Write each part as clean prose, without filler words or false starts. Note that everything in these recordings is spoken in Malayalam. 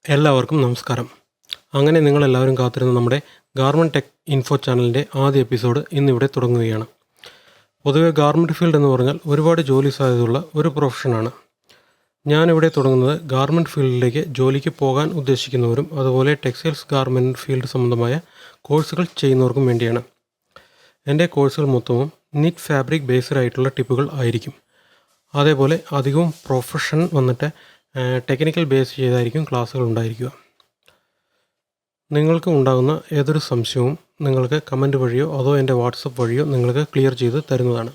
എല്ലാവർക്കും നമസ്കാരം. അങ്ങനെ നിങ്ങളെല്ലാവരും കാത്തിരുന്ന നമ്മുടെ ഗാർമെൻറ്റ് ടെക് ഇൻഫോ ചാനലിൻ്റെ ആദ്യ എപ്പിസോഡ് ഇന്നിവിടെ തുടങ്ങുകയാണ്. പൊതുവെ ഗാർമെൻറ്റ് ഫീൽഡ് എന്ന് പറഞ്ഞാൽ ഒരുപാട് ജോലി സാധ്യതയുള്ള ഒരു പ്രൊഫഷനാണ്. ഞാനിവിടെ തുടങ്ങുന്നത് ഗാർമെൻറ്റ് ഫീൽഡിലേക്ക് ജോലിക്ക് പോകാൻ ഉദ്ദേശിക്കുന്നവരും അതുപോലെ ടെക്സ്റ്റൈൽസ് ഗാർമെൻറ്റ് ഫീൽഡ് സംബന്ധമായ കോഴ്സുകൾ ചെയ്യുന്നവർക്കും വേണ്ടിയാണ്. എൻ്റെ കോഴ്സുകൾ മൊത്തവും നിറ്റ് ഫാബ്രിക് ബേസ്ഡ് ആയിട്ടുള്ള ടിപ്പുകൾ ആയിരിക്കും. അതേപോലെ അധികവും പ്രൊഫഷൻ വന്നിട്ട് ടെക്നിക്കൽ ബേസ് ചെയ്തായിരിക്കും ക്ലാസ്സുകൾ ഉണ്ടായിരിക്കുക. നിങ്ങൾക്ക് ഉണ്ടാകുന്ന ഏതൊരു സംശയവും നിങ്ങൾക്ക് കമൻറ്റ് വഴിയോ അതോ എൻ്റെ വാട്സപ്പ് വഴിയോ നിങ്ങൾക്ക് ക്ലിയർ ചെയ്ത് തരുന്നതാണ്.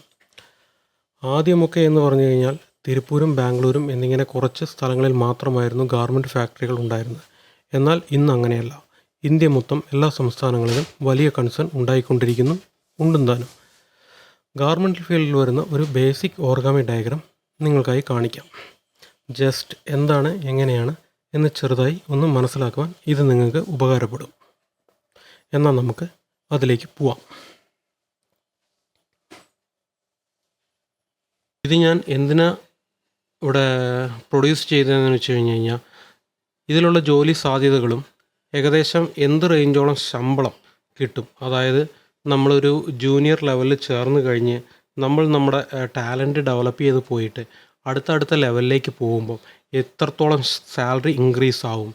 ആദ്യമൊക്കെ എന്ന് പറഞ്ഞു കഴിഞ്ഞാൽ തിരുപ്പൂരും ബാംഗ്ലൂരും എന്നിങ്ങനെ കുറച്ച് സ്ഥലങ്ങളിൽ മാത്രമായിരുന്നു ഗാർമെൻറ്റ് ഫാക്ടറികൾ ഉണ്ടായിരുന്നത്. എന്നാൽ ഇന്ന് അങ്ങനെയല്ല. ഇന്ത്യ മൊത്തം എല്ലാ സംസ്ഥാനങ്ങളിലും വലിയ കൺസേൺ ഉണ്ടായിക്കൊണ്ടിരിക്കുന്നു താനും. ഗാർമെൻറ്റ് ഫീൽഡിൽ വരുന്ന ഒരു ബേസിക് ഓർഗാമി ഡയഗ്രാം നിങ്ങൾക്കായി കാണിക്കാം. ജസ്റ്റ് എന്താണ് എങ്ങനെയാണ് എന്ന് ചെറുതായി ഒന്ന് മനസ്സിലാക്കുവാൻ ഇത് നിങ്ങൾക്ക് ഉപകാരപ്പെടും. എന്നാൽ നമുക്ക് അതിലേക്ക് പോവാം. ഇത് ഞാൻ എന്തിനാ ഇവിടെ പ്രൊഡ്യൂസ് ചെയ്തതെന്ന് വെച്ച് കഴിഞ്ഞാൽ ഇതിലുള്ള ജോലി സാധ്യതകളും ഏകദേശം എന്ത് റേഞ്ചോളം ശമ്പളം കിട്ടും, അതായത് നമ്മളൊരു ജൂനിയർ ലെവലിൽ ചേർന്ന് കഴിഞ്ഞ് നമ്മൾ നമ്മുടെ ടാലൻറ്റ് ഡെവലപ്പ് ചെയ്ത് പോയിട്ട് അടുത്ത ലെവലിലേക്ക് പോകുമ്പോൾ എത്രത്തോളം സാലറി ഇൻക്രീസ് ആവും,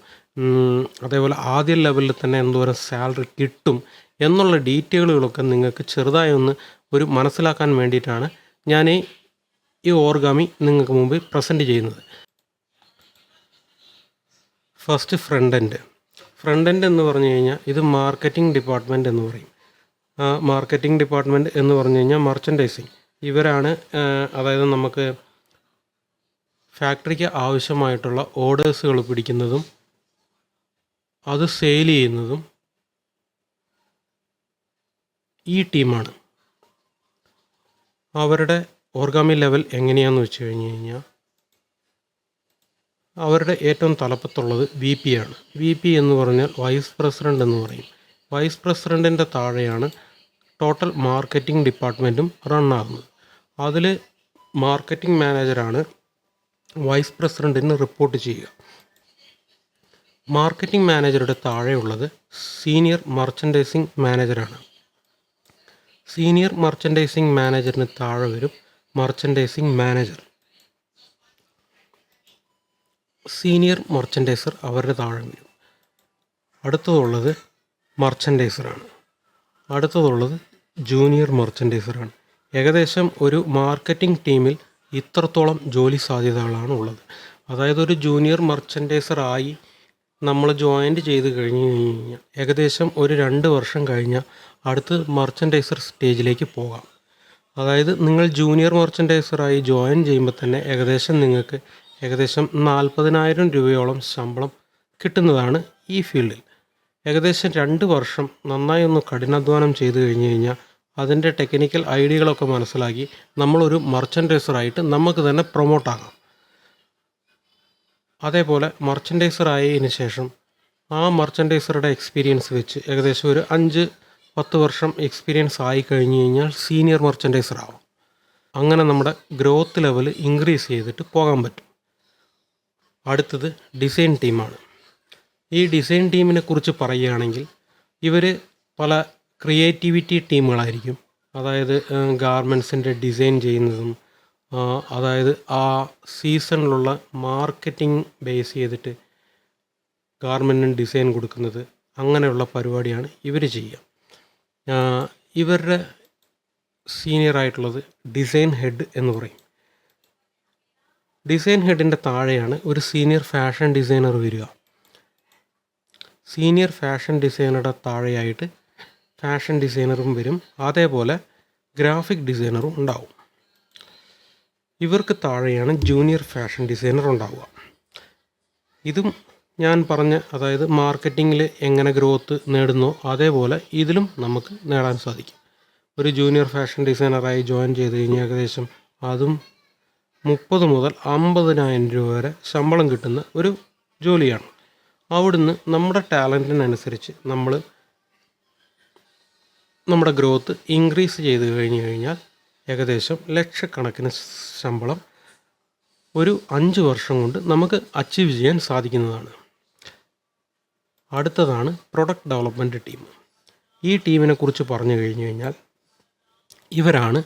അതേപോലെ ആദ്യ ലെവലിൽ തന്നെ എന്തോരം സാലറി കിട്ടും എന്നുള്ള ഡീറ്റെയിലുകളൊക്കെ നിങ്ങൾക്ക് ചെറുതായി ഒന്ന് ഒരു മനസ്സിലാക്കാൻ വേണ്ടിയിട്ടാണ് ഞാൻ ഈ ഓർഗാമി നിങ്ങൾക്ക് മുമ്പിൽ പ്രസൻറ്റ് ചെയ്യുന്നത്. ഫസ്റ്റ് ഫ്രണ്ട് എൻഡ് എന്ന് പറഞ്ഞു കഴിഞ്ഞാൽ ഇത് മാർക്കറ്റിംഗ് ഡിപ്പാർട്ട്മെൻറ്റ് എന്ന് പറയും. മാർക്കറ്റിംഗ് ഡിപ്പാർട്ട്മെൻറ്റ് എന്ന് പറഞ്ഞു കഴിഞ്ഞാൽ മർച്ചൻഡൈസിങ് ഇവരാണ്. അതായത് നമുക്ക് ഫാക്ടറിക്ക് ആവശ്യമായിട്ടുള്ള ഓർഡേഴ്സുകൾ പിടിക്കുന്നതും അത് സെയിൽ ചെയ്യുന്നതും ഈ ടീമാണ്. അവരുടെ ഓർഗാമി ലെവൽ എങ്ങനെയാണെന്ന് വെച്ച് കഴിഞ്ഞാൽ അവരുടെ ഏറ്റവും തലപ്പത്തുള്ളത് VP ആണ്. VP എന്ന് പറഞ്ഞാൽ വൈസ് പ്രസിഡൻ്റ് എന്ന് പറയും. വൈസ് പ്രസിഡൻറ്റിൻ്റെ താഴെയാണ് ടോട്ടൽ മാർക്കറ്റിംഗ് ഡിപ്പാർട്ട്മെൻറ്റും റൺ ആകുന്നത്. അതിൽ മാർക്കറ്റിംഗ് മാനേജറാണ് വൈസ് പ്രസിഡൻറ്റിന് റിപ്പോർട്ട് ചെയ്യുക. മാർക്കറ്റിംഗ് മാനേജറുടെ താഴെയുള്ളത് സീനിയർ മർച്ചൻഡൈസിങ് മാനേജറാണ്. സീനിയർ മർച്ചൻഡൈസിങ് മാനേജറിന് താഴെ വരും മർച്ചൻഡൈസിങ് മാനേജർ. സീനിയർ മർച്ചൻഡൈസർ അവരുടെ താഴെ വരും. അടുത്തതുള്ളത് മർച്ചൻഡൈസറാണ്. അടുത്തതുള്ളത് ജൂനിയർ മർച്ചൻഡൈസറാണ്. ഏകദേശം ഒരു മാർക്കറ്റിംഗ് ടീമിൽ ഇത്രത്തോളം ജോലി സാധ്യതകളാണ് ഉള്ളത്. അതായത് ഒരു ജൂനിയർ മർച്ചൻഡൈസറായി നമ്മൾ ജോയിൻ്റ് ചെയ്ത് കഴിഞ്ഞ് കഴിഞ്ഞാൽ ഏകദേശം ഒരു 2 വർഷം കഴിഞ്ഞാൽ അടുത്ത് മർച്ചൻഡൈസർ സ്റ്റേജിലേക്ക് പോകാം. അതായത് നിങ്ങൾ ജൂനിയർ മർച്ചൻഡൈസറായി ജോയിൻ ചെയ്യുമ്പോൾ തന്നെ നിങ്ങൾക്ക് ഏകദേശം 40,000 രൂപയോളം ശമ്പളം കിട്ടുന്നതാണ് ഈ ഫീൽഡിൽ. ഏകദേശം 2 വർഷം നന്നായി ഒന്ന് കഠിനാധ്വാനം ചെയ്ത് കഴിഞ്ഞ് കഴിഞ്ഞാൽ അതിൻ്റെ ടെക്നിക്കൽ ഐഡിയകളൊക്കെ മനസ്സിലാക്കി നമ്മളൊരു മർച്ചൻഡൈസറായിട്ട് നമുക്ക് തന്നെ പ്രൊമോട്ടാകാം. അതേപോലെ മർച്ചൻഡൈസർ ആയതിനു ശേഷം ആ മർച്ചൻഡൈസറുടെ എക്സ്പീരിയൻസ് വെച്ച് ഏകദേശം ഒരു 5-10 വർഷം എക്സ്പീരിയൻസ് ആയി കഴിഞ്ഞ് കഴിഞ്ഞാൽ സീനിയർ മർച്ചൻഡൈസർ ആവാം. അങ്ങനെ നമ്മുടെ ഗ്രോത്ത് ലെവൽ ഇൻക്രീസ് ചെയ്തിട്ട് പോകാൻ പറ്റും. അടുത്തത് ഡിസൈൻ ടീമാണ്. ഈ ഡിസൈൻ ടീമിനെ കുറിച്ച് പറയുകയാണെങ്കിൽ ഇവർ പല ക്രിയേറ്റിവിറ്റി ടീമുകളായിരിക്കും. അതായത് ഗാർമെൻറ്റ്സിൻ്റെ ഡിസൈൻ ചെയ്യുന്നതും അതായത് ആ സീസണിലുള്ള മാർക്കറ്റിംഗ് ബേസ് ചെയ്തിട്ട് ഗാർമെൻറ്റിന് ഡിസൈൻ കൊടുക്കുന്നത്, അങ്ങനെയുള്ള പരിപാടിയാണ് ഇവർ ചെയ്യുക. ഇവരുടെ സീനിയറായിട്ടുള്ളത് ഡിസൈൻ ഹെഡ് എന്ന് പറയും. ഡിസൈൻ ഹെഡിൻ്റെ താഴെയാണ് ഒരു സീനിയർ ഫാഷൻ ഡിസൈനർ വരിക. സീനിയർ ഫാഷൻ ഡിസൈനറുടെ താഴെയായിട്ട് ഫാഷൻ ഡിസൈനറും വരും. അതേപോലെ ഗ്രാഫിക് ഡിസൈനറും ഉണ്ടാവും. ഇവർക്ക് താഴെയാണ് ജൂനിയർ ഫാഷൻ ഡിസൈനർ ഉണ്ടാവുക. ഇതും ഞാൻ പറഞ്ഞ അതായത് മാർക്കറ്റിങ്ങിൽ എങ്ങനെ ഗ്രോത്ത് നേടുന്നോ അതേപോലെ ഇതിലും നമുക്ക് നേടാൻ സാധിക്കും. ഒരു ജൂനിയർ ഫാഷൻ ഡിസൈനറായി ജോയിൻ ചെയ്ത് കഴിഞ്ഞാൽ ഏകദേശം അതും 30 മുതൽ 50,000 രൂപ വരെ ശമ്പളം കിട്ടുന്ന ഒരു ജോലിയാണ്. അവിടുന്ന് നമ്മുടെ ടാലൻറ്റിനനുസരിച്ച് നമ്മുടെ ഗ്രോത്ത് ഇൻക്രീസ് ചെയ്ത് കഴിഞ്ഞാൽ ഏകദേശം ലക്ഷക്കണക്കിന് ശമ്പളം ഒരു 5 വർഷം കൊണ്ട് നമുക്ക് അച്ചീവ് ചെയ്യാൻ സാധിക്കുന്നതാണ്. അടുത്തതാണ് പ്രൊഡക്റ്റ് ഡെവലപ്മെൻറ്റ് ടീം. ഈ ടീമിനെ കുറിച്ച് പറഞ്ഞു കഴിഞ്ഞു കഴിഞ്ഞാൽ ഇവരാണ്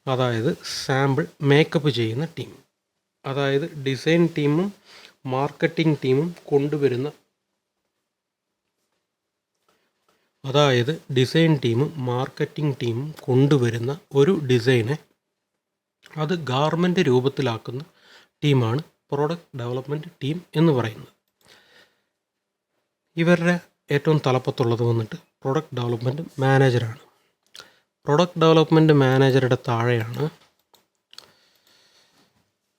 അതായത് സാമ്പിൾ മേക്കപ്പ് ചെയ്യുന്ന ടീം. അതായത് ഡിസൈൻ ടീമും മാർക്കറ്റിംഗ് ടീമും കൊണ്ടുവരുന്ന ഒരു ഡിസൈനെ അത് ഗാർമെൻറ്റ് രൂപത്തിലാക്കുന്ന ടീമാണ് പ്രൊഡക്റ്റ് ഡെവലപ്മെൻറ്റ് ടീം എന്ന് പറയുന്നത്. ഇവരുടെ ഏറ്റവും തലപ്പത്തുള്ളത് വന്നിട്ട് പ്രൊഡക്റ്റ് ഡെവലപ്മെൻറ്റ് മാനേജറാണ്. പ്രൊഡക്റ്റ് ഡെവലപ്മെൻറ്റ് മാനേജറുടെ താഴെയാണ്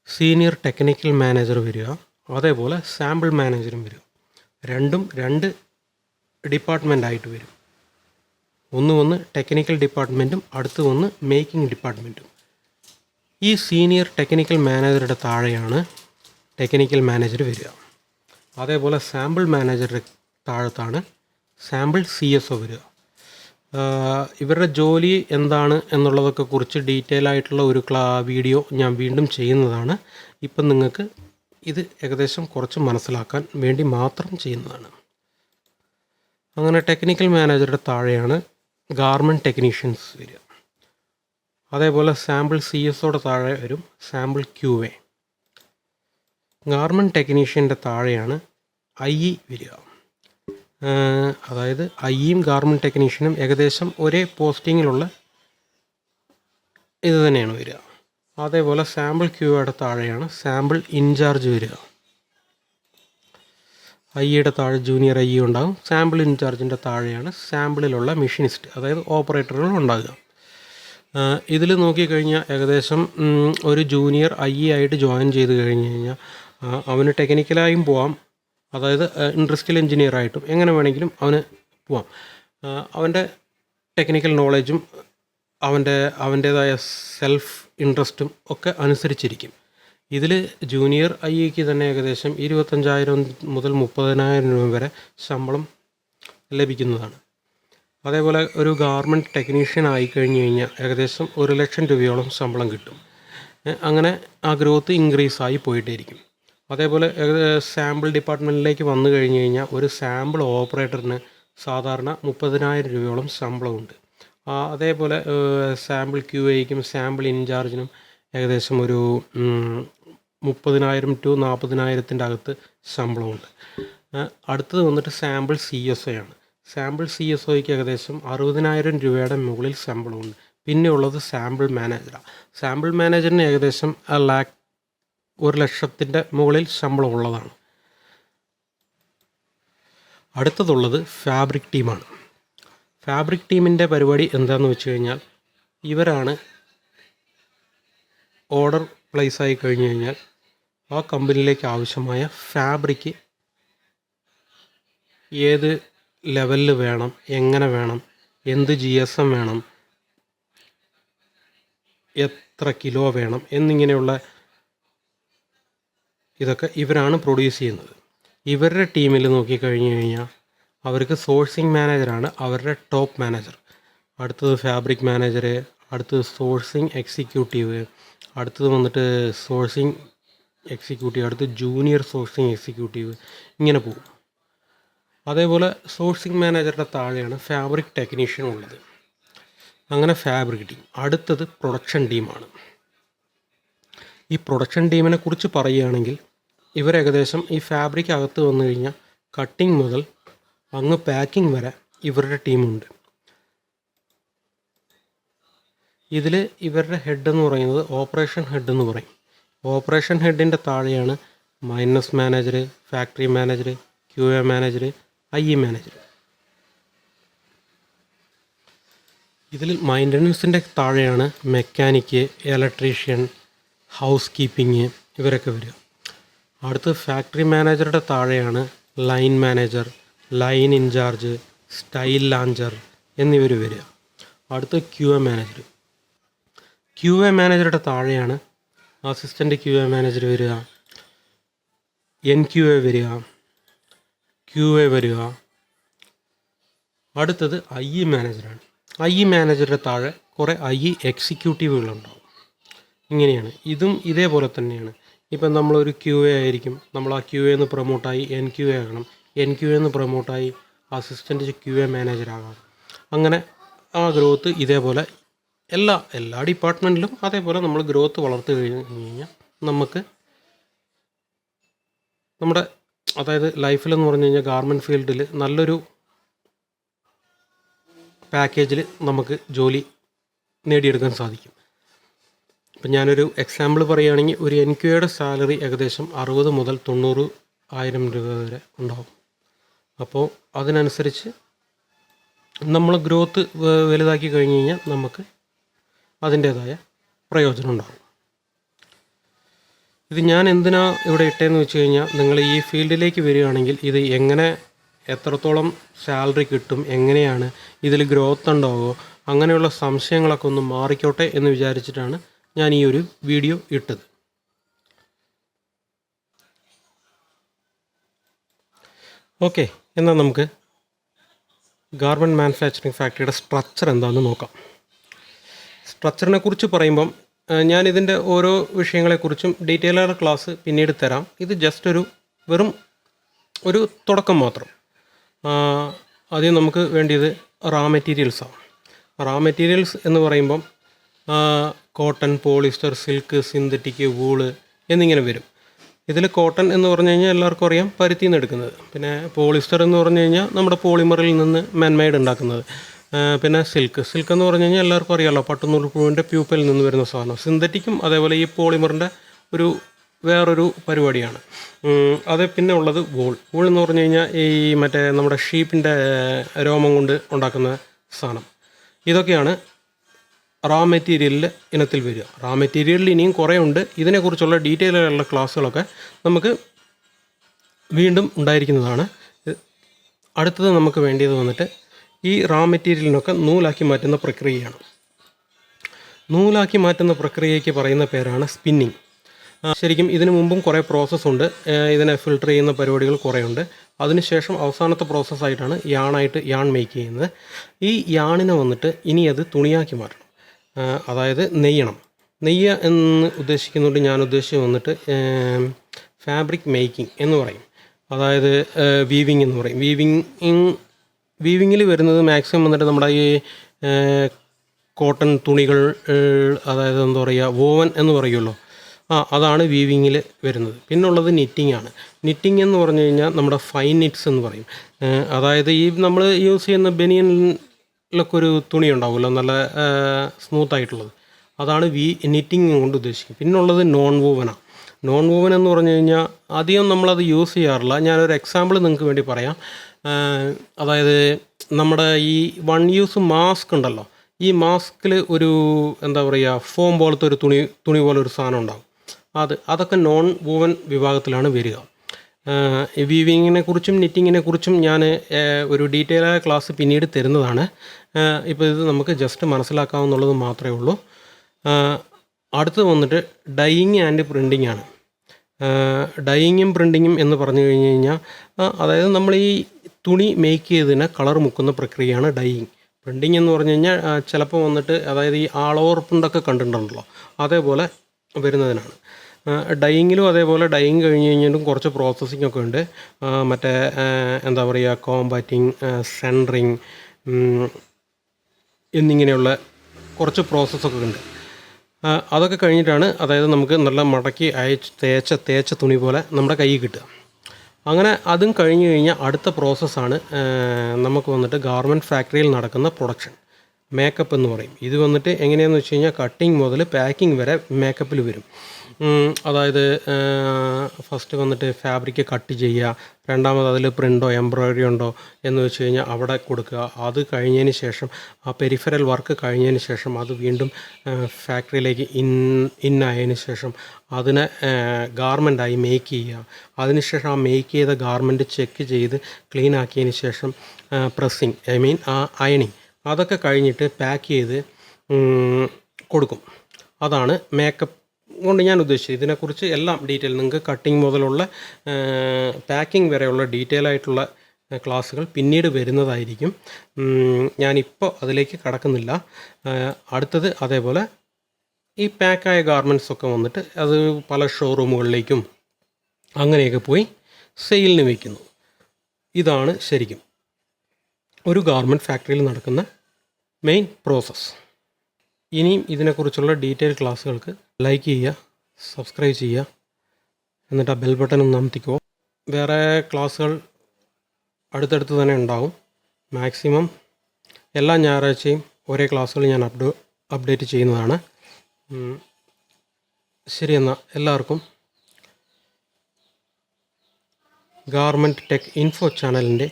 സീനിയർ ടെക്നിക്കൽ മാനേജർ വരിക, അതേപോലെ സാമ്പിൾ മാനേജറും വരിക. രണ്ടും രണ്ട് ഡിപ്പാർട്ട്മെൻറ്റായിട്ട് വരും. ഒന്ന് ടെക്നിക്കൽ ഡിപ്പാർട്ട്മെൻറ്റും അടുത്ത് മേക്കിംഗ് ഡിപ്പാർട്ട്മെൻറ്റും. ഈ സീനിയർ ടെക്നിക്കൽ മാനേജറുടെ താഴെയാണ് ടെക്നിക്കൽ മാനേജർ വരിക. അതേപോലെ സാമ്പിൾ മാനേജറുടെ താഴത്താണ് സാമ്പിൾ CSO വരിക. ഇവരുടെ ജോലി എന്താണ് എന്നുള്ളതൊക്കെ കുറിച്ച് ഡീറ്റെയിൽ ആയിട്ടുള്ള ഒരു വീഡിയോ ഞാൻ വീണ്ടും ചെയ്യുന്നതാണ്. ഇപ്പം നിങ്ങൾക്ക് ഇത് ഏകദേശം കുറച്ച് മനസ്സിലാക്കാൻ വേണ്ടി മാത്രം ചെയ്യുന്നതാണ്. അങ്ങനെ ടെക്നിക്കൽ മാനേജറുടെ താഴെയാണ് ഗാർമെൻറ്റ് ടെക്നീഷ്യൻസ് വരിക. അതേപോലെ സാമ്പിൾ CSOയുടെ താഴെ വരും സാമ്പിൾ QA. ഗാർമെൻറ്റ് ടെക്നീഷ്യൻ്റെ താഴെയാണ് IE വരിക. അതായത് IEയും ഗാർമെൻറ്റ് ടെക്നീഷ്യനും ഏകദേശം ഒരേ പോസ്റ്റിങ്ങിലുള്ള ഇത് തന്നെയാണ് വരിക. അതേപോലെ സാമ്പിൾ QAയുടെ താഴെയാണ് സാമ്പിൾ ഇൻചാർജ് വരിക. IEയുടെ താഴെ ജൂനിയർ IE ഉണ്ടാകും. സാമ്പിൾ ഇൻചാർജിൻ്റെ താഴെയാണ് സാമ്പിളിലുള്ള മെഷീനിസ്റ്റ്, അതായത് ഓപ്പറേറ്ററുകൾ ഉണ്ടാകുക. ഇതിൽ നോക്കിക്കഴിഞ്ഞാൽ ഏകദേശം ഒരു ജൂനിയർ IE ആയിട്ട് ജോയിൻ ചെയ്ത് കഴിഞ്ഞ് കഴിഞ്ഞാൽ അവന് ടെക്നിക്കലായും പോവാം, അതായത് ഇൻഡസ്ട്രിയൽ എഞ്ചിനീയർ ആയിട്ടും എങ്ങനെ വേണമെങ്കിലും അവന് പോവാം. അവൻ്റെ ടെക്നിക്കൽ നോളജും അവൻ്റേതായ സെൽഫ് ഇൻട്രസ്റ്റും ഒക്കെ അനുസരിച്ചിരിക്കും. ഇതിൽ ജൂനിയർ IEക്ക് തന്നെ ഏകദേശം 25,000 മുതൽ 30,000 രൂപ വരെ ശമ്പളം ലഭിക്കുന്നതാണ്. അതേപോലെ ഒരു ഗാർമെൻറ്റ് ടെക്നീഷ്യൻ ആയിക്കഴിഞ്ഞ് കഴിഞ്ഞാൽ ഏകദേശം 1,00,000 രൂപയോളം ശമ്പളം കിട്ടും. അങ്ങനെ ആ ഗ്രോത്ത് ഇൻക്രീസ് ആയി പോയിട്ടേയിരിക്കും. അതേപോലെ സാമ്പിൾ ഡിപ്പാർട്ട്മെൻറ്റിലേക്ക് വന്നു കഴിഞ്ഞ് കഴിഞ്ഞാൽ ഒരു സാമ്പിൾ ഓപ്പറേറ്ററിന് സാധാരണ 30,000 രൂപയോളം ശമ്പളമുണ്ട്. അതേപോലെ സാമ്പിൾ QAയ്ക്കും സാമ്പിൾ ഇൻചാർജിനും ഏകദേശം ഒരു 30,000 to 40,000 അകത്ത് ശമ്പളമുണ്ട്. അടുത്തത് വന്നിട്ട് സാമ്പിൾ CSO ആണ്. സാമ്പിൾ CSOയ്ക്ക് ഏകദേശം 60,000 രൂപയുടെ മുകളിൽ ശമ്പളമുണ്ട്. പിന്നെ ഉള്ളത് സാമ്പിൾ മാനേജറാണ്. സാമ്പിൾ മാനേജറിന് ഏകദേശം 1,00,000 മുകളിൽ ശമ്പളമുള്ളതാണ്. അടുത്തതുള്ളത് ഫാബ്രിക് ടീമാണ്. ഫാബ്രിക് ടീമിൻ്റെ പരിപാടി എന്താണെന്ന് വെച്ച് കഴിഞ്ഞാൽ ഇവരാണ് ഓർഡർ പ്ലേസ് ആയി കഴിഞ്ഞ് കഴിഞ്ഞാൽ ആ കമ്പനിയിലേക്ക് ആവശ്യമായ ഫാബ്രിക്ക് ഏത് ലെവലിൽ വേണം, എങ്ങനെ വേണം, എന്ത് GSM വേണം, എത്ര കിലോ വേണം എന്നിങ്ങനെയുള്ള ഇതൊക്കെ ഇവരാണ് പ്രൊഡ്യൂസ് ചെയ്യുന്നത്. ഇവരുടെ ടീമിൽ നോക്കിക്കഴിഞ്ഞ് കഴിഞ്ഞാൽ അവർക്ക് സോഴ്സിംഗ് മാനേജറാണ് അവരുടെ ടോപ്പ് മാനേജർ. അടുത്തത് ഫാബ്രിക് മാനേജർ, അടുത്തത് സോഴ്സിംഗ് എക്സിക്യൂട്ടീവ്, അടുത്തത് വന്നിട്ട് സോഴ്സിംഗ് എക്സിക്യൂട്ടീവ്, അടുത്ത് ജൂനിയർ സോഴ്സിംഗ് എക്സിക്യൂട്ടീവ്, ഇങ്ങനെ പോകും. അതേപോലെ സോഴ്സിംഗ് മാനേജറുടെ താഴെയാണ് ഫാബ്രിക് ടെക്നീഷ്യൻ ഉള്ളത്. അങ്ങനെ ഫാബ്രിക് ടീം. അടുത്തത് പ്രൊഡക്ഷൻ ടീമാണ്. ഈ പ്രൊഡക്ഷൻ ടീമിനെ കുറിച്ച് പറയുകയാണെങ്കിൽ ഇവരേകദേശം ഈ ഫാബ്രിക് അകത്ത് വന്നു കഴിഞ്ഞാൽ കട്ടിങ് മുതൽ അങ്ങ് പാക്കിംഗ് വരെ ഇവരുടെ ടീമുണ്ട്. ഇതിൽ ഇവരുടെ ഹെഡ് എന്ന് പറയുന്നത് ഓപ്പറേഷൻ ഹെഡ് എന്ന് പറയും. ഓപ്പറേഷൻ ഹെഡിൻ്റെ താഴെയാണ് minus manager, factory manager, QA manager, IE manager. ഇതിൽ മൈൻ്റനൻസിൻ്റെ താഴെയാണ് മെക്കാനിക്ക്, ഇലക്ട്രീഷ്യൻ, ഹൗസ് കീപ്പിംഗ് ഇവരൊക്കെ വരിക. അടുത്ത് ഫാക്ടറി മാനേജറുടെ താഴെയാണ് line manager, line incharge, style launcher എന്നിവർ വരിക. അടുത്ത് QA മാനേജർ. QA മാനേജറുടെ താഴെയാണ് അസിസ്റ്റൻ്റ് QA മാനേജർ വരിക, NQA വരിക, QA വരിക. അടുത്തത് IE മാനേജറാണ്. IE മാനേജറുടെ താഴെ കുറേ IE എക്സിക്യൂട്ടീവുകളുണ്ടാവും. ഇങ്ങനെയാണ്. ഇതും ഇതേപോലെ തന്നെയാണ്. ഇപ്പം നമ്മളൊരു QA ആയിരിക്കും, നമ്മൾ ആ QA എന്ന് പ്രൊമോട്ടായി NQA ആകണം. NQA എന്ന് പ്രൊമോട്ടായി അസിസ്റ്റൻറ്റ് QA മാനേജറാകാം. അങ്ങനെ ആ ഗ്രോത്ത് ഇതേപോലെ എല്ലാ ഡിപ്പാർട്ട്മെൻറ്റിലും അതേപോലെ നമ്മൾ ഗ്രോത്ത് വളർത്തി കഴിഞ്ഞാൽ നമുക്ക് നമ്മുടെ അതായത് ലൈഫിലെന്ന് പറഞ്ഞു കഴിഞ്ഞാൽ ഗാർമെൻറ്റ് ഫീൽഡിൽ നല്ലൊരു പാക്കേജിൽ നമുക്ക് ജോലി നേടിയെടുക്കാൻ സാധിക്കും. ഇപ്പം ഞാനൊരു എക്സാമ്പിൾ പറയുകയാണെങ്കിൽ ഒരു NQAയുടെ സാലറി ഏകദേശം 60 മുതൽ 90,000 രൂപ വരെ ഉണ്ടാകും. അപ്പോൾ അതിനനുസരിച്ച് നമ്മൾ ഗ്രോത്ത് വലുതാക്കി കഴിഞ്ഞ് കഴിഞ്ഞാൽ നമുക്ക് അതിൻ്റേതായ പ്രയോജനം ഉണ്ടാകും. ഇത് ഞാൻ എന്തിനാ ഇവിടെ ഇട്ടതെന്ന് വെച്ച് കഴിഞ്ഞാൽ നിങ്ങൾ ഈ ഫീൽഡിലേക്ക് വരികയാണെങ്കിൽ ഇത് എങ്ങനെ എത്രത്തോളം സാലറി കിട്ടും, എങ്ങനെയാണ് ഇതിൽ ഗ്രോത്ത് ഉണ്ടാവുമോ, അങ്ങനെയുള്ള സംശയങ്ങളൊക്കെ ഒന്ന് മാറിക്കോട്ടെ എന്ന് വിചാരിച്ചിട്ടാണ് ഞാൻ ഈ ഒരു വീഡിയോ ഇട്ടത്. ഓക്കെ, എന്നാൽ നമുക്ക് ഗാർമെൻറ്റ് മാനുഫാക്ചറിങ് ഫാക്ടറിയുടെ സ്ട്രക്ചർ എന്താണെന്ന് നോക്കാം. സ്ട്രക്ചറിനെ കുറിച്ച് പറയുമ്പം ഞാനിതിൻ്റെ ഓരോ വിഷയങ്ങളെക്കുറിച്ചും ഡീറ്റെയിലായ ക്ലാസ് പിന്നീട് തരാം. ഇത് ജസ്റ്റ് വെറും ഒരു തുടക്കം മാത്രം. ആദ്യം നമുക്ക് വേണ്ടിയത് റാ മെറ്റീരിയൽസാണ്. റാ മെറ്റീരിയൽസ് എന്ന് പറയുമ്പം cotton, polyester, silk, synthetic, wool എന്നിങ്ങനെ വരും. ഇതിൽ കോട്ടൺ എന്ന് പറഞ്ഞു കഴിഞ്ഞാൽ എല്ലാവർക്കും അറിയാം, പരുത്തിയിൽ നിന്ന് എടുക്കുന്നത്. പിന്നെ പോളിസ്റ്റർ എന്ന് പറഞ്ഞു കഴിഞ്ഞാൽ നമ്മുടെ പോളിമറിൽ നിന്ന് മാൻമെയ്ഡ് ഉണ്ടാക്കുന്നത്. പിന്നെ സിൽക്ക് എന്ന് പറഞ്ഞു കഴിഞ്ഞാൽ എല്ലാവർക്കും അറിയാമല്ലോ, പട്ടുനൂൽപ്പുഴുവിൻ്റെ പ്യൂപ്പയിൽ നിന്ന് വരുന്ന സാധനം. സിന്തറ്റിക്കും അതേപോലെ ഈ പോളിമറിൻ്റെ വേറൊരു പരിപാടിയാണ്. അത് പിന്നെ ഉള്ളത് വൂൾ എന്ന് പറഞ്ഞു കഴിഞ്ഞാൽ ഈ മറ്റേ നമ്മുടെ ഷീപ്പിൻ്റെ രോമം കൊണ്ട് ഉണ്ടാക്കുന്ന സാധനം. ഇതൊക്കെയാണ് റാ മെറ്റീരിയലിൽ ഇനത്തിൽ വരിക. റാ മെറ്റീരിയലിൽ ഇനിയും കുറേ ഉണ്ട്. ഇതിനെക്കുറിച്ചുള്ള ഡീറ്റെയിലുള്ള ക്ലാസ്സുകളൊക്കെ നമുക്ക് വീണ്ടും ഉണ്ടായിരിക്കുന്നതാണ്. അടുത്തത് നമുക്ക് വേണ്ടിയത് വന്നിട്ട് ഈ റാ മെറ്റീരിയലിനൊക്കെ നൂലാക്കി മാറ്റുന്ന പ്രക്രിയയാണ്. നൂലാക്കി മാറ്റുന്ന പ്രക്രിയയ്ക്ക് പറയുന്ന പേരാണ് സ്പിന്നിങ്. ശരിക്കും ഇതിനു മുമ്പും കുറേ പ്രോസസ്സുണ്ട്. ഇതിനെ ഫിൽട്ടർ ചെയ്യുന്ന പരിപാടികൾ കുറേ ഉണ്ട്. അതിനുശേഷം അവസാനത്തെ പ്രോസസ്സായിട്ടാണ് യാൺ മേക്ക് ചെയ്യുന്നത്. ഈ യാണിനെ വന്നിട്ട് ഇനി അത് തുണിയാക്കി മാറ്റണം. അതായത് നെയ്യ എന്ന് ഉദ്ദേശിക്കുന്നുണ്ട്. ഞാൻ ഉദ്ദേശിച്ച് വന്നിട്ട് ഫാബ്രിക് മേക്കിംഗ് എന്ന് പറയും. അതായത് വീവിങ് എന്ന് പറയും. വീവിങ്ങിൽ വരുന്നത് മാക്സിമം വന്നിട്ട് നമ്മുടെ ഈ കോട്ടൺ തുണികൾ, അതായത് എന്താ പറയുക, വോവൻ എന്ന് പറയുമല്ലോ, അതാണ് വീവിങ്ങിൽ വരുന്നത്. പിന്നുള്ളത് നിറ്റിംഗ് ആണ്. നിറ്റിംഗ് എന്ന് പറഞ്ഞു കഴിഞ്ഞാൽ നമ്മുടെ ഫൈൻ നിറ്റ്സ് എന്ന് പറയും. അതായത് ഈ നമ്മൾ യൂസ് ചെയ്യുന്ന ബനിയനിലൊക്കെ ഒരു തുണി ഉണ്ടാവുമല്ലോ, നല്ല സ്മൂത്തായിട്ടുള്ളത്, അതാണ് നിറ്റിംഗ് കൊണ്ട് ഉദ്ദേശിക്കുന്നത്. പിന്നുള്ളത് നോൺ വൂവനാണ്. നോൺ വൂവൻ എന്ന് പറഞ്ഞു കഴിഞ്ഞാൽ അധികം നമ്മളത് യൂസ് ചെയ്യാറില്ല. ഞാനൊരു എക്സാമ്പിൾ നിങ്ങൾക്ക് വേണ്ടി പറയാം. അതായത് നമ്മുടെ ഈ വൺ യൂസ് മാസ്ക് ഉണ്ടല്ലോ, ഈ മാസ്കിൽ ഒരു എന്താ പറയുക, ഫോം പോലത്തെ ഒരു തുണി പോലെ ഒരു സാധനം ഉണ്ടാകും. അതൊക്കെ നോൺ വൂവൻ വിഭാഗത്തിലാണ് വരിക. വീവിങ്ങിനെ കുറിച്ചും നിറ്റിങ്ങിനെ കുറിച്ചും ഞാൻ ഒരു ഡീറ്റെയിലായ ക്ലാസ് പിന്നീട് തരുന്നതാണ്. ഇപ്പോൾ ഇത് നമുക്ക് ജസ്റ്റ് മനസ്സിലാക്കാവുന്നുള്ളത് മാത്രമേ ഉള്ളൂ. അടുത്ത് വന്നിട്ട് ഡൈയിങ് ആൻഡ് പ്രിൻറ്റിങ് ആണ്. ഡൈയിങ്ങും പ്രിൻറ്റിങ്ങും എന്ന് പറഞ്ഞു കഴിഞ്ഞ് കഴിഞ്ഞാൽ അതായത് നമ്മൾ ഈ തുണി മേക്ക് ചെയ്തതിനെ കളർ മുക്കുന്ന പ്രക്രിയയാണ് ഡൈയിങ്. പ്രിൻറ്റിങ് എന്ന് പറഞ്ഞു കഴിഞ്ഞാൽ ചിലപ്പോൾ വന്നിട്ട് അതായത് ഈ ആൾ ഓവർ പ്രിൻ്റൊക്കെ കണ്ടിട്ടുണ്ടല്ലോ, അതേപോലെ വരുന്നതിനാണ്. ഡൈയിങ്ങിലും അതേപോലെ ഡൈയിങ് കഴിഞ്ഞ് കഴിഞ്ഞാലും കുറച്ച് പ്രോസസ്സിംഗ് ഒക്കെ ഉണ്ട്. മറ്റേ എന്താ പറയുക, കോമ്പാറ്റിങ്, സെൻറ്ററിങ് എന്നിങ്ങനെയുള്ള കുറച്ച് പ്രോസസ്സൊക്കെ ഉണ്ട്. അതൊക്കെ കഴിഞ്ഞിട്ടാണ് അതായത് നമുക്ക് നല്ല മടക്കി തേച്ച തുണി പോലെ നമ്മുടെ കയ്യിൽ കിട്ടുക. അങ്ങനെ അതും കഴിഞ്ഞ് കഴിഞ്ഞാൽ അടുത്ത പ്രോസസ്സാണ് നമുക്ക് വന്നിട്ട് ഗാർമെൻറ്റ് ഫാക്ടറിയിൽ നടക്കുന്ന പ്രൊഡക്ഷൻ, മേക്കപ്പ് എന്ന് പറയും. ഇത് വന്നിട്ട് എങ്ങനെയാണെന്ന് വെച്ച് കഴിഞ്ഞാൽ കട്ടിങ് മുതൽ പാക്കിംഗ് വരെ മേക്കപ്പിൽ വരും. അതായത് ഫസ്റ്റ് വന്നിട്ട് ഫാബ്രിക്ക് കട്ട് ചെയ്യുക, രണ്ടാമത് അതിൽ പ്രിൻ്റോ എംബ്രോയ്ഡറി ഉണ്ടോ എന്ന് വെച്ച് കഴിഞ്ഞാൽ അവിടെ കൊടുക്കുക. അത് കഴിഞ്ഞതിന് ശേഷം ആ പെരിഫറൽ വർക്ക് കഴിഞ്ഞതിന് ശേഷം അത് വീണ്ടും ഫാക്ടറിയിലേക്ക് ഇന്നായതിന് ശേഷം അതിനെ ഗാർമെൻറ്റായി മേക്ക് ചെയ്യുക. അതിനുശേഷം ആ മേക്ക് ചെയ്ത ഗാർമെൻറ്റ് ചെക്ക് ചെയ്ത് ക്ലീൻ ആക്കിയതിന് ശേഷം പ്രസ്സിങ്, അയണിങ്, അതൊക്കെ കഴിഞ്ഞിട്ട് പാക്ക് ചെയ്ത് കൊടുക്കും. അതാണ് മേക്കപ്പ് കൊണ്ട് ഞാൻ ഉദ്ദേശിച്ചത്. ഇതിനെക്കുറിച്ച് എല്ലാം ഡീറ്റെയിൽ നിങ്ങൾക്ക് കട്ടിങ് മുതലുള്ള പാക്കിംഗ് വരെയുള്ള ഡീറ്റെയിൽ ആയിട്ടുള്ള ക്ലാസ്സുകൾ പിന്നീട് വരുന്നതായിരിക്കും. ഞാനിപ്പോൾ അതിലേക്ക് കടക്കുന്നില്ല. അടുത്തത് അതേപോലെ ഈ പാക്കായ ഗാർമെൻറ്റ്സൊക്കെ വന്നിട്ട് അത് പല ഷോറൂമുകളിലേക്കും അങ്ങനെയൊക്കെ പോയി സെയിലിന് വയ്ക്കുന്നു. ഇതാണ് ശരിക്കും ഒരു ഗാർമെൻറ്റ് ഫാക്ടറിയിൽ നടക്കുന്ന മെയിൻ പ്രോസസ്സ്. ഇനിയും ഇതിനെക്കുറിച്ചുള്ള ഡീറ്റെയിൽ ക്ലാസ്സുകൾക്ക് ലൈക്ക് ചെയ്യുക, സബ്സ്ക്രൈബ് ചെയ്യുക, എന്നിട്ട് ആ ബെൽ ബട്ടൺ ഒന്ന് അമർത്തിക്കോ. വേറെ ക്ലാസ്സുകൾ അടുത്തടുത്ത് തന്നെ ഉണ്ടാവും. മാക്സിമം എല്ലാ ഞായറാഴ്ചയും ഒരേ ക്ലാസ്സുകൾ ഞാൻ അപ്ഡേറ്റ് ചെയ്യുന്നതാണ്. ശരി, എന്നാൽ എല്ലാവർക്കും ഗാർമെൻറ്റ് ടെക് ഇൻഫോ ചാനലിൻ്റെ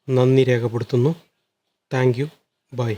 നന്ദി രേഖപ്പെടുത്തുന്നു. Thank you. ബൈ.